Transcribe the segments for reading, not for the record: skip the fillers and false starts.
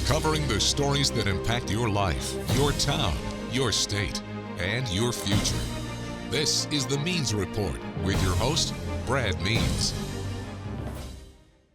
covering the stories that impact your life, your town, your state, and your future. This is the Means Report with your host, Brad Means.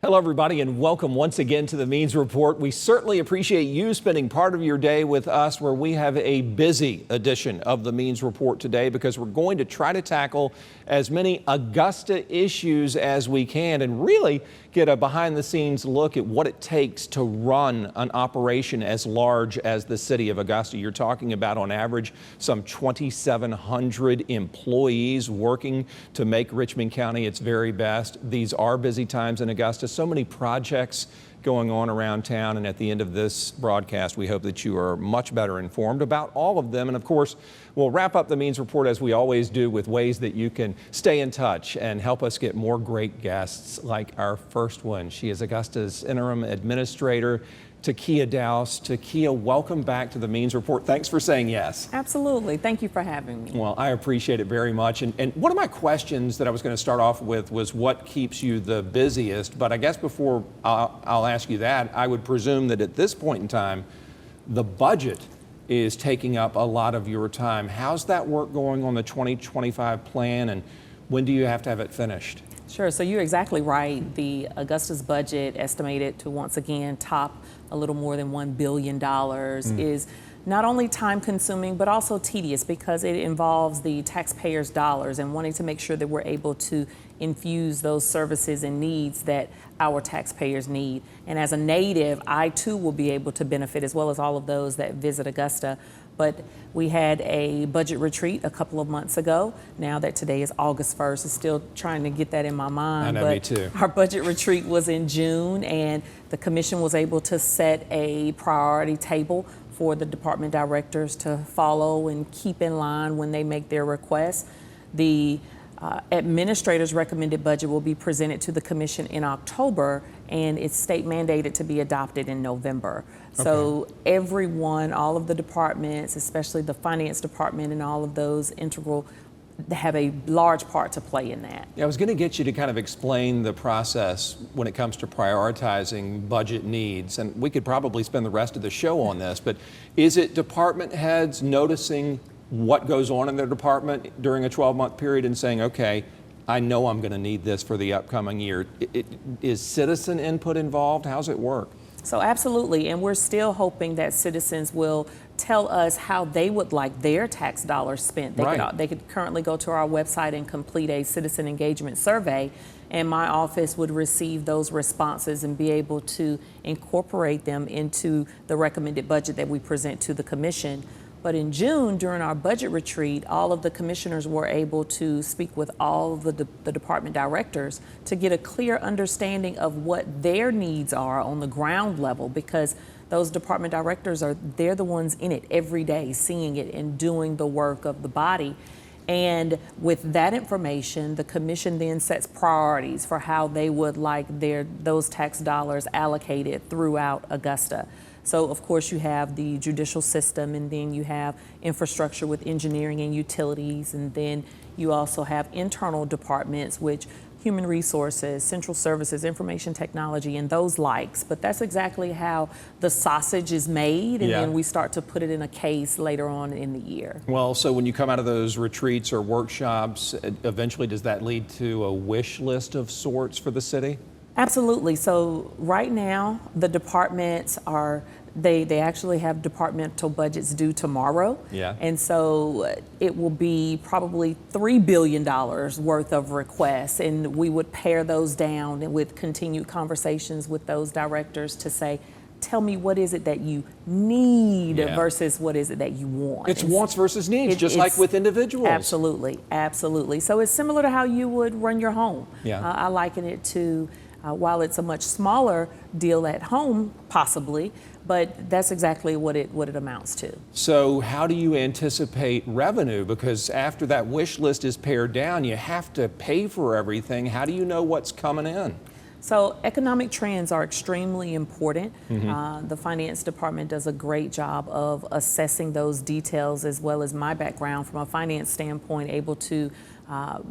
Hello, everybody, and welcome once again to the Means Report. We certainly appreciate you spending part of your day with us, where we have a busy edition of the Means Report today, because we're going to try to tackle as many Augusta issues as we can and really get a behind-the-scenes look at what it takes to run an operation as large as the city of Augusta. You're talking about, on average, some 2,700 employees working to make Richmond County its very best. These are busy times in Augusta. So many projects going on around town, and at the end of this broadcast, we hope that you are much better informed about all of them. And of course, we'll wrap up the Means Report, as we always do, with ways that you can stay in touch and help us get more great guests like our first one. She is Augusta's Interim Administrator, Takiyah Douse. Takiyah, welcome back to the Means Report. Thanks for saying yes. Absolutely. Thank you for having me. Well, I appreciate it very much. And one of my questions that I was going to start off with was what keeps you the busiest? But I guess before I'll ask you that, I would presume that at this point in time, the budget is taking up a lot of your time. How's that work going on the 2025 plan, and when do you have to have it finished? Sure. So you're exactly right. The Augusta's budget, estimated to once again top a little more than $1 billion, is not only time consuming, but also tedious, because it involves the taxpayers' dollars and wanting to make sure that we're able to infuse those services and needs that our taxpayers need. And as a native, I too will be able to benefit, as well as all of those that visit Augusta. But we had a budget retreat a couple of months ago. Now that today is August 1st, I'm still trying to get that in my mind. I know, me too. Our budget retreat was in June, and the commission was able to set a priority table for the department directors to follow and keep in line when they make their requests. The administrator's recommended budget will be presented to the commission in October, and it's state mandated to be adopted in November. Okay. So everyone, all of the departments, especially the finance department and all of those integral, have a large part to play in that. Yeah, I was going to get you to kind of explain the process when it comes to prioritizing budget needs, and we could probably spend the rest of the show on this, but is it department heads noticing what goes on in their department during a 12-month period and saying, okay, I know I'm going to need this for the upcoming year? Is citizen input involved? How's it work? So absolutely, and we're still hoping that citizens will tell us how they would like their tax dollars spent. They could currently go to our website and complete a citizen engagement survey, and my office would receive those responses and be able to incorporate them into the recommended budget that we present to the commission. But in June, during our budget retreat, all of the commissioners were able to speak with all of the department directors to get a clear understanding of what their needs are on the ground level, because those department directors they're the ones in it every day, seeing it and doing the work of the body. And with that information, the commission then sets priorities for how they would like those tax dollars allocated throughout Augusta. So, of course, you have the judicial system, and then you have infrastructure with engineering and utilities, and then you also have internal departments, which human resources, central services, information technology, and those likes. But that's exactly how the sausage is made, and then we start to put it in a case later on in the year. Well, so when you come out of those retreats or workshops, eventually does that lead to a wish list of sorts for the city? Absolutely. So right now, the departments they actually have departmental budgets due tomorrow. Yeah. And so it will be probably $3 billion worth of requests, and we would pare those down with continued conversations with those directors to say, tell me what is it that you need versus what is it that you want. It's wants versus needs, just like with individuals. Absolutely, absolutely. So it's similar to how you would run your home. Yeah. I liken it to, while it's a much smaller deal at home, possibly, but that's exactly what it amounts to. So how do you anticipate revenue? Because after that wish list is pared down, you have to pay for everything. How do you know what's coming in? So economic trends are extremely important. The finance department does a great job of assessing those details, as well as my background from a finance standpoint, able to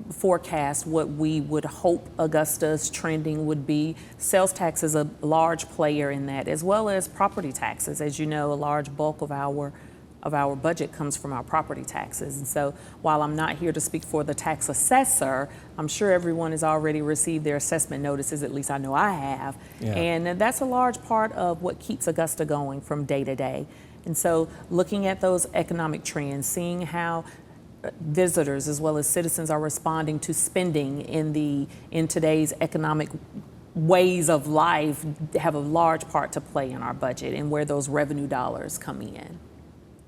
forecast what we would hope Augusta's trending would be. Sales tax is a large player in that, as well as property taxes. As you know, a large bulk of our budget comes from our property taxes. And so while I'm not here to speak for the tax assessor, I'm sure everyone has already received their assessment notices, at least I know I have. Yeah. And that's a large part of what keeps Augusta going from day to day. And so looking at those economic trends, seeing how visitors as well as citizens are responding to spending in today's economic ways of life have a large part to play in our budget and where those revenue dollars come in.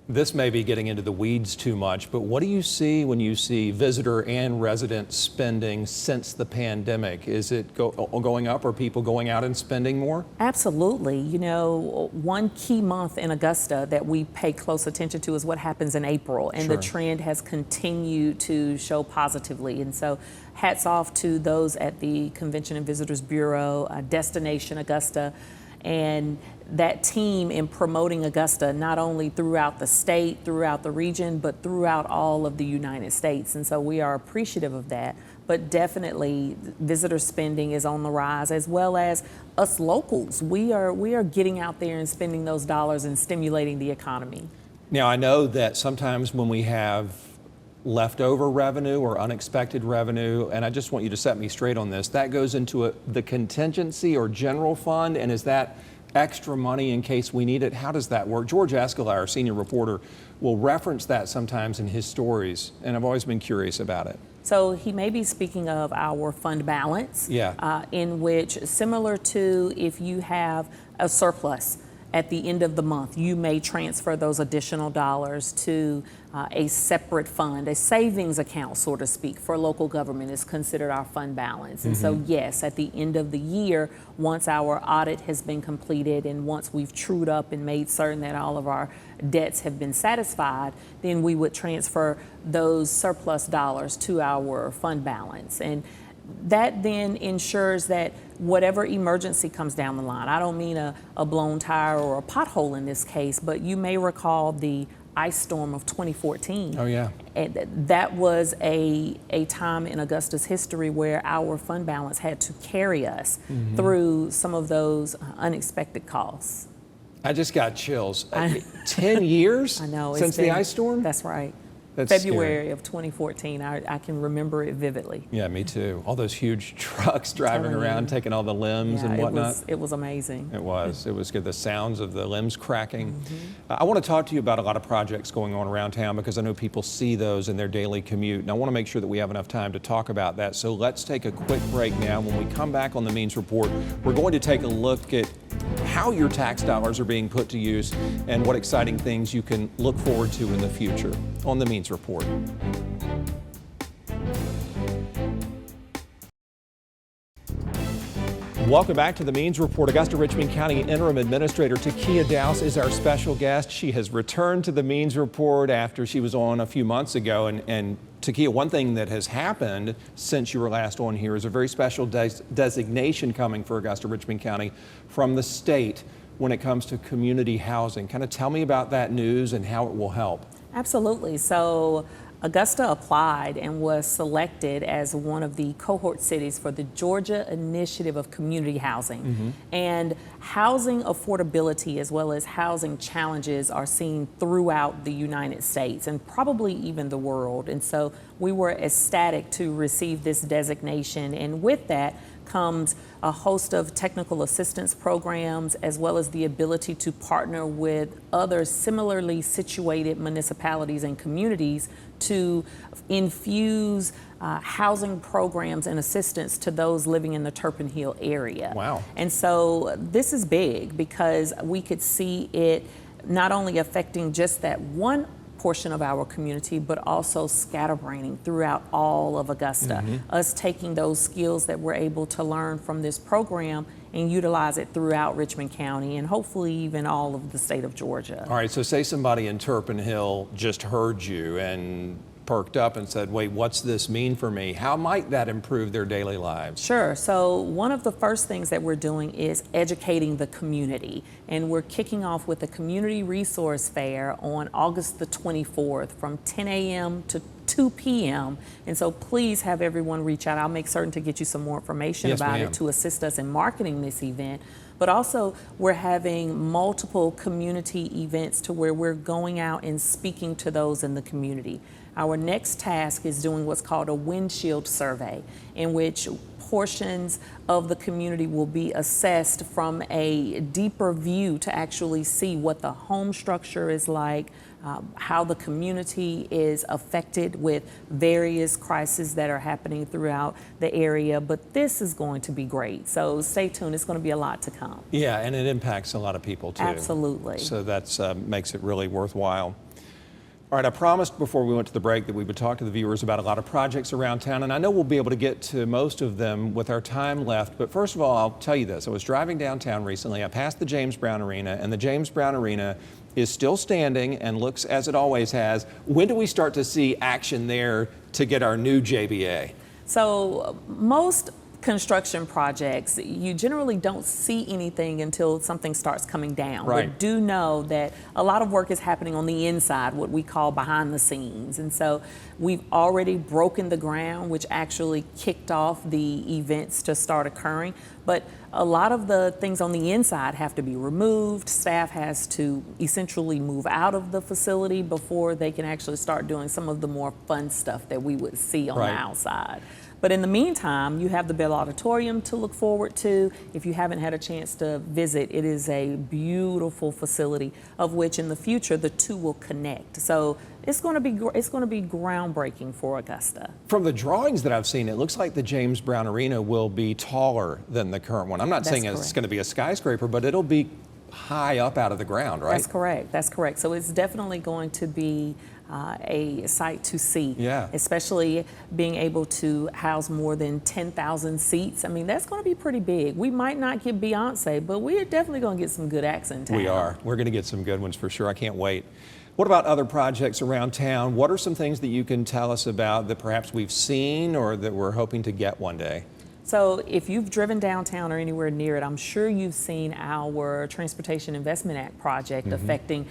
This may be getting into the weeds too much, but what do you see when you see visitor and resident spending since the pandemic? Is it going up? Are people going out and spending more? Absolutely. You know, one key month in Augusta that we pay close attention to is what happens in April, and the trend has continued to show positively. And so hats off to those at the Convention and Visitors Bureau, Destination Augusta, and that team in promoting Augusta not only throughout the state, throughout the region, but throughout all of the United States. And so we are appreciative of that. But definitely visitor spending is on the rise, as well as us locals. We are getting out there and spending those dollars and stimulating the economy. Now, I know that sometimes when we have leftover revenue or unexpected revenue, and I just want you to set me straight on this, that goes into the contingency or general fund, and is that extra money in case we need it? How does that work? George Escalay, our senior reporter, will reference that sometimes in his stories, and I've always been curious about it. So he may be speaking of our fund balance, in which, similar to if you have a surplus at the end of the month, you may transfer those additional dollars to a separate fund, a savings account, so to speak, for local government is considered our fund balance. And so, yes, at the end of the year, once our audit has been completed and once we've trued up and made certain that all of our debts have been satisfied, then we would transfer those surplus dollars to our fund balance. And that then ensures that whatever emergency comes down the line, I don't mean a blown tire or a pothole in this case, but you may recall the ice storm of 2014. Oh, yeah. And that was a time in Augusta's history where our fund balance had to carry us through some of those unexpected costs. I just got chills. 10 years I know, since the ice storm? That's right. That's February scary. of 2014. I can remember it vividly. Yeah, me too. All those huge trucks driving around, taking all the limbs and whatnot. It was amazing. It was. It was good. The sounds of the limbs cracking. I want to talk to you about a lot of projects going on around town because I know people see those in their daily commute. And I want to make sure that we have enough time to talk about that. So let's take a quick break now. When we come back on the Means Report, we're going to take a look at how your tax dollars are being put to use and what exciting things you can look forward to in the future on the Means Report. Welcome back to the Means Report. Augusta-Richmond County Interim Administrator Takiyah Douse is our special guest. She has returned to the Means Report after she was on a few months ago. And Takiyah, one thing that has happened since you were last on here is a very special designation coming for Augusta-Richmond County from the state when it comes to community housing. Kind of tell me about that news and how it will help. Absolutely. So Augusta applied and was selected as one of the cohort cities for the Georgia Initiative of Community Housing. And housing affordability as well as housing challenges are seen throughout the United States and probably even the world. And so we were ecstatic to receive this designation. And with that comes a host of technical assistance programs, as well as the ability to partner with other similarly situated municipalities and communities to infuse housing programs and assistance to those living in the Turpin Hill area. Wow. And so this is big because we could see it not only affecting just that one portion of our community, but also scatterbraining throughout all of Augusta. Us taking those skills that we're able to learn from this program and utilize it throughout Richmond County and hopefully even all of the state of Georgia. All right, so say somebody in Turpin Hill just heard you and perked up and said, wait, what's this mean for me? How might that improve their daily lives? Sure. So one of the first things that we're doing is educating the community. And we're kicking off with a community resource fair on August the 24th from 10 a.m. to 2 p.m. And so please have everyone reach out. I'll make certain to get you some more information about it to assist us in marketing this event. But also, we're having multiple community events to where we're going out and speaking to those in the community. Our next task is doing what's called a windshield survey, in which portions of the community will be assessed from a deeper view to actually see what the home structure is like, how the community is affected with various crises that are happening throughout the area. But this is going to be great. So stay tuned. It's going to be a lot to come. Yeah, and it impacts a lot of people too. Absolutely. So that's makes it really worthwhile. All right, I promised before we went to the break that we would talk to the viewers about a lot of projects around town, and I know we'll be able to get to most of them with our time left, but first of all, I'll tell you this. I was driving downtown recently. I passed the James Brown Arena, and the James Brown Arena is still standing and looks as it always has. When do we start to see action there to get our new JBA? So most construction projects, you generally don't see anything until something starts coming down. Right. We do know that a lot of work is happening on the inside, what we call behind the scenes. And so we've already broken the ground, which actually kicked off the events to start occurring. But a lot of the things on the inside have to be removed. Staff has to essentially move out of the facility before they can actually start doing some of the more fun stuff that we would see on the outside. But in the meantime, you have the Bell Auditorium to look forward to. If you haven't had a chance to visit, it is a beautiful facility of which in the future the two will connect. So it's going to be groundbreaking for Augusta. From the drawings that I've seen, it looks like the James Brown Arena will be taller than the current one. I'm not saying it's going to be a skyscraper, but it'll be high up out of the ground, right? That's correct. That's correct. So it's definitely going to be a sight to see, especially being able to house more than 10,000 seats. I mean, that's going to be pretty big. We might not get Beyonce, but we're definitely going to get some good acts in town. We are. We're going to get some good ones for sure. I can't wait. What about other projects around town? What are some things that you can tell us about that perhaps we've seen or that we're hoping to get one day? So if you've driven downtown or anywhere near it, I'm sure you've seen our Transportation Investment Act project affecting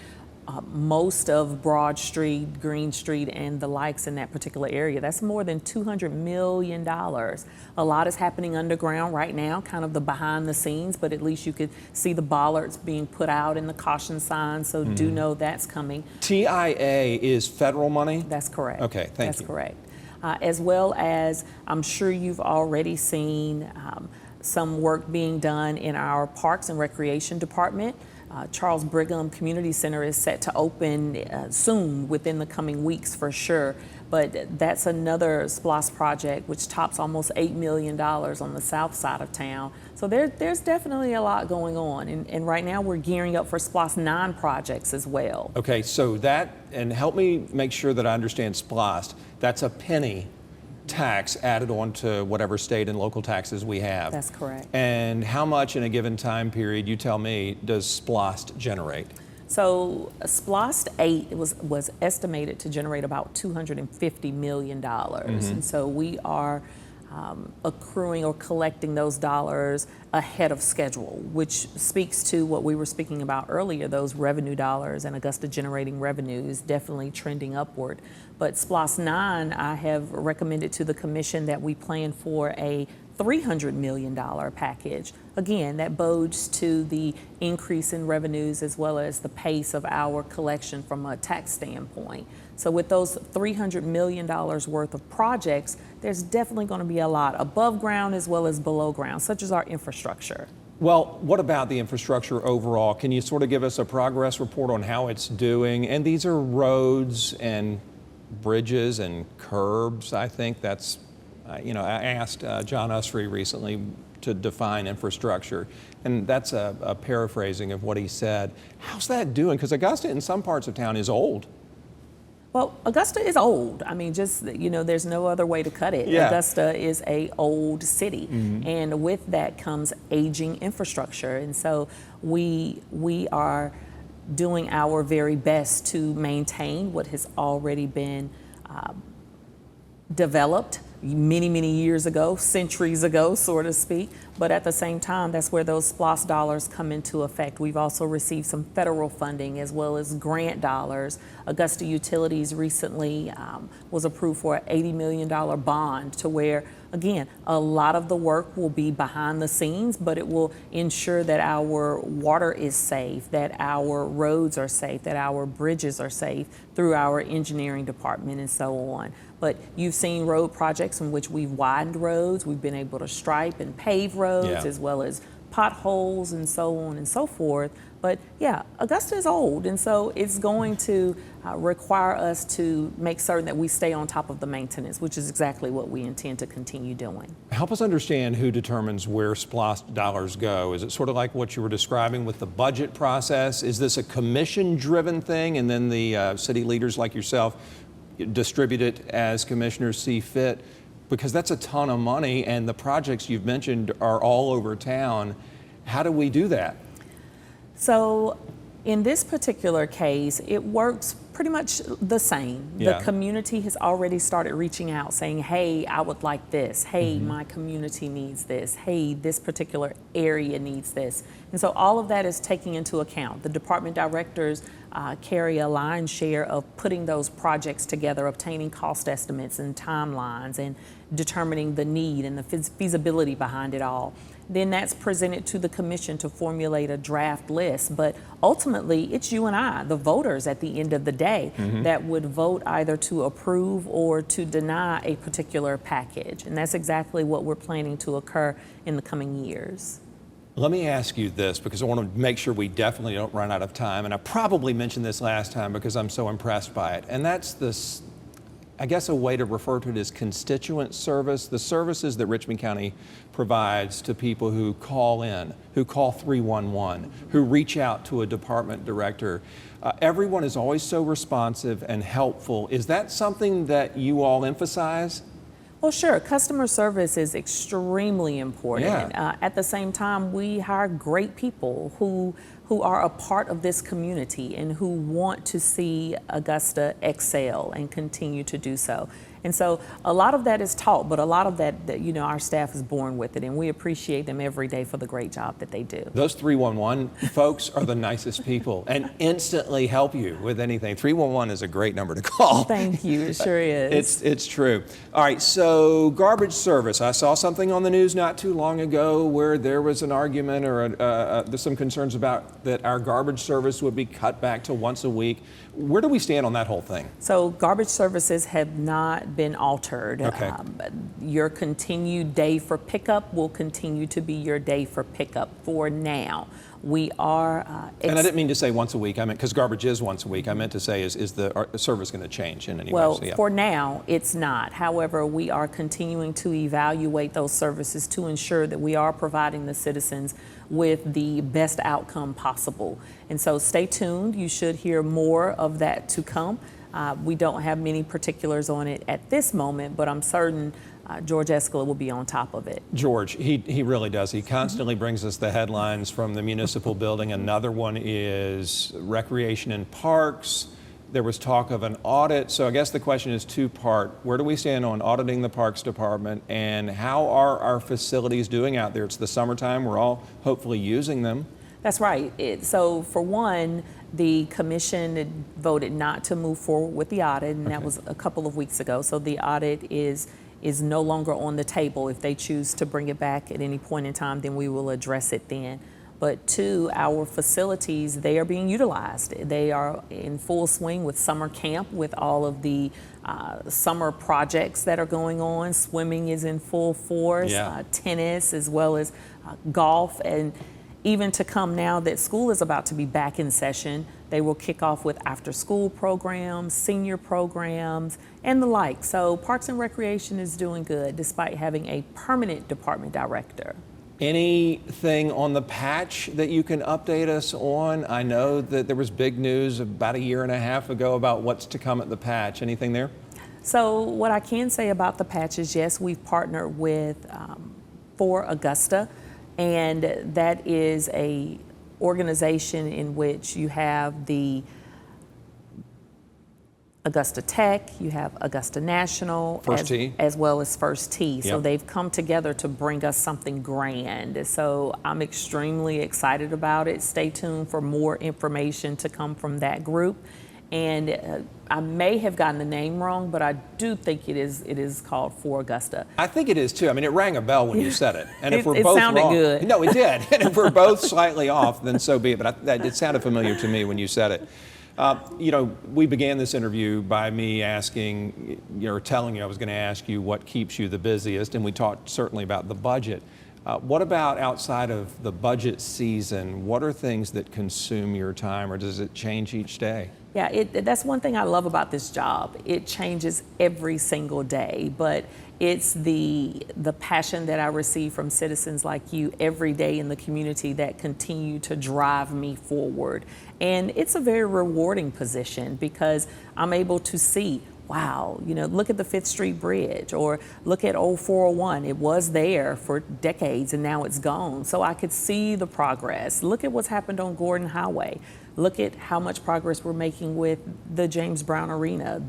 most of Broad Street, Green Street, and the likes in that particular area. That's more than $200 million. A lot is happening underground right now, kind of the behind the scenes, but at least you could see the bollards being put out and the caution signs, so do know that's coming. TIA is federal money? That's correct. Okay, thank you. That's correct. As well as I'm sure you've already seen some work being done in our Parks and Recreation Department. Charles Brigham Community Center is set to open soon, within the coming weeks for sure. But that's another SPLOST project which tops almost $8 million on the south side of town. So there's definitely a lot going on. And right now we're gearing up for SPLOST 9 projects as well. Okay, so that, and help me make sure that I understand SPLOST, that's a penny tax added on to whatever state and local taxes we have. That's correct. And how much in a given time period, you tell me, does SPLOST generate? So SPLOST 8 was estimated to generate about $250 million. And so we are accruing or collecting those dollars ahead of schedule, which speaks to what we were speaking about earlier, those revenue dollars and Augusta generating revenue is definitely trending upward. But SPLOST 9, I have recommended to the commission that we plan for a $300 million package. Again, that bodes to the increase in revenues as well as the pace of our collection from a tax standpoint. So with those $300 million worth of projects, there's definitely going to be a lot above ground as well as below ground, such as our infrastructure. Well, what about the infrastructure overall? Can you sort of give us a progress report on how it's doing? And these are roads and bridges and curbs, I think. That's, I asked John Usry recently to define infrastructure, and that's a paraphrasing of what he said. How's that doing? Because Augusta in some parts of town is old. Well, Augusta is old. I mean, just, there's no other way to cut it. Yeah. Augusta is an old city. And with that comes aging infrastructure. And so we are doing our very best to maintain what has already been developed many, many years ago, centuries ago, so to speak. But at the same time, that's where those SPLOST dollars come into effect. We've also received some federal funding as well as grant dollars. Augusta Utilities recently was approved for an $80 million bond to where, again, a lot of the work will be behind the scenes, but it will ensure that our water is safe, that our roads are safe, that our bridges are safe through our engineering department and so on. But you've seen road projects in which we've widened roads, we've been able to stripe and pave roads, as well as potholes and so on and so forth. But yeah, Augusta is old, and so it's going to require us to make certain that we stay on top of the maintenance, which is exactly what we intend to continue doing. Help us understand who determines where SPLOST dollars go. Is it sort of like what you were describing with the budget process? Is this a commission-driven thing, and then the city leaders like yourself distribute it as commissioners see fit? Because that's a ton of money, and the projects you've mentioned are all over town. How do we do that? So in this particular case, it works pretty much the same. Yeah. The community has already started reaching out saying, hey, I would like this. Hey, my community needs this. Hey, this particular area needs this. And so all of that is taking into account. The department directors carry a lion's share of putting those projects together, obtaining cost estimates and timelines, and determining the need and the feasibility behind it all. Then that's presented to the commission to formulate a draft list. But ultimately, it's you and I, the voters at the end of the day, that would vote either to approve or to deny a particular package. And that's exactly what we're planning to occur in the coming years. Let me ask you this, because I want to make sure we definitely don't run out of time. And I probably mentioned this last time because I'm so impressed by it. And that's this, I guess a way to refer to it as constituent service, the services that Richmond County provides to people who call in, who call 311, who reach out to a department director. Everyone is always so responsive and helpful. Is that something that you all emphasize? Well, sure. Customer service is extremely important. Yeah. At the same time, we hire great people who are a part of this community and who want to see Augusta excel and continue to do so. And so a lot of that is taught, but a lot of that, our staff is born with it, and we appreciate them every day for the great job that they do. Those 311 folks are the nicest people and instantly help you with anything. 311 is a great number to call. Thank you, it sure is. It's true. All right, so garbage service. I saw something on the news not too long ago where there was an argument or there's some concerns about that our garbage service would be cut back to once a week. Where do we stand on that whole thing? So garbage services have not been altered. Okay. Your continued day for pickup will continue to be your day for pickup for now. We are... and I didn't mean to say once a week. I meant, because garbage is once a week. I meant to say, is the service going to change in any way? Well, So, yeah. for now, it's not. However, we are continuing to evaluate those services to ensure that we are providing the citizens with the best outcome possible. And so stay tuned. You should hear more of that to come. We don't have many particulars on it at this moment, but I'm certain George Escala will be on top of it. George, he really does. He constantly brings us the headlines from the municipal building. Another one is recreation and parks. There was talk of an audit. So I guess the question is two-part. Where do we stand on auditing the Parks Department, and how are our facilities doing out there? It's the summertime. We're all hopefully using them. That's right. So for one, the commission voted not to move forward with the audit, and that was a couple of weeks ago. So the audit is no longer on the table. If they choose to bring it back at any point in time, then we will address it then. But two, our facilities, they are being utilized. They are in full swing with summer camp, with all of the summer projects that are going on. Swimming is in full force, tennis, as well as golf. And even to come now that school is about to be back in session, they will kick off with after-school programs, senior programs, and the like. So Parks and Recreation is doing good despite having a permanent department director. Anything on the patch that you can update us on? I know that there was big news about a year and a half ago about what's to come at the patch. Anything there? So what I can say about the patch is, yes, we've partnered with For Augusta, and that is a organization in which you have the Augusta Tech, you have Augusta National, First Tee. as well as First Tee. So Yep. they've come together to bring us something grand. So I'm extremely excited about it. Stay tuned for more information to come from that group. And I may have gotten the name wrong, but I do think it is called For Augusta. I think it is too. I mean, it rang a bell when you said it. And if we're It both sounded wrong, good. No, it did. And if we're both slightly off, then so be it. But it sounded familiar to me when you said it. We began this interview by me asking, or telling you I was going to ask you what keeps you the busiest, and we talked certainly about the budget. What about outside of the budget season? What are things that consume your time, or does it change each day? Yeah, that's one thing I love about this job. It changes every single day, but it's the passion that I receive from citizens like you every day in the community that continue to drive me forward. And it's a very rewarding position because I'm able to see, wow, look at the 5th Street Bridge, or look at Old 401. It was there for decades and now it's gone. So I could see the progress. Look at what's happened on Gordon Highway. Look at how much progress we're making with the James Brown Arena,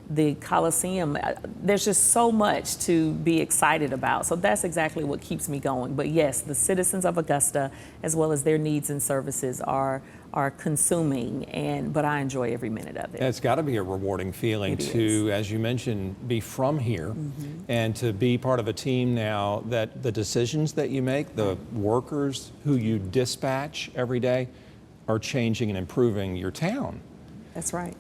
the Coliseum. There's just so much to be excited about. So that's exactly what keeps me going. But yes, the citizens of Augusta, as well as their needs and services, are consuming, but I enjoy every minute of it. It's got to be a rewarding feeling to, as you mentioned, be from here and to be part of a team now that the decisions that you make, the workers who you dispatch every day, are changing and improving your town. That's right.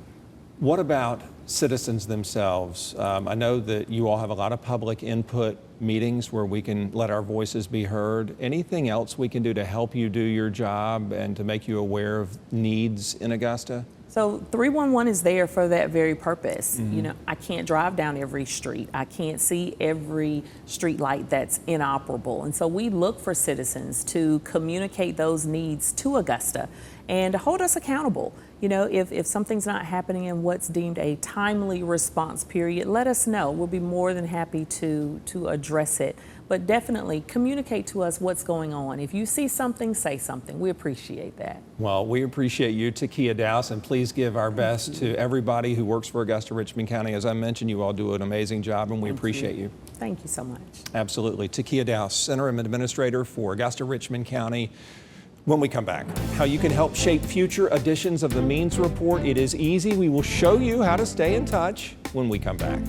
What about citizens themselves? I know that you all have a lot of public input meetings where we can let our voices be heard. Anything else we can do to help you do your job and to make you aware of needs in Augusta? So 311 is there for that very purpose. I can't drive down every street. I can't see every street light that's inoperable. And so we look for citizens to communicate those needs to Augusta and hold us accountable. If something's not happening in what's deemed a timely response period, let us know. We'll be more than happy to address it. But definitely communicate to us what's going on. If you see something, say something. We appreciate that. Well, we appreciate you, Takiyah Douse, and please give our best to everybody who works for Augusta-Richmond County. As I mentioned, you all do an amazing job, and we appreciate you. Thank you so much. Absolutely. Takiyah Douse, Interim Administrator for Augusta-Richmond County. When we come back, how you can help shape future editions of the Means Report. It is easy. We will show you how to stay in touch when we come back.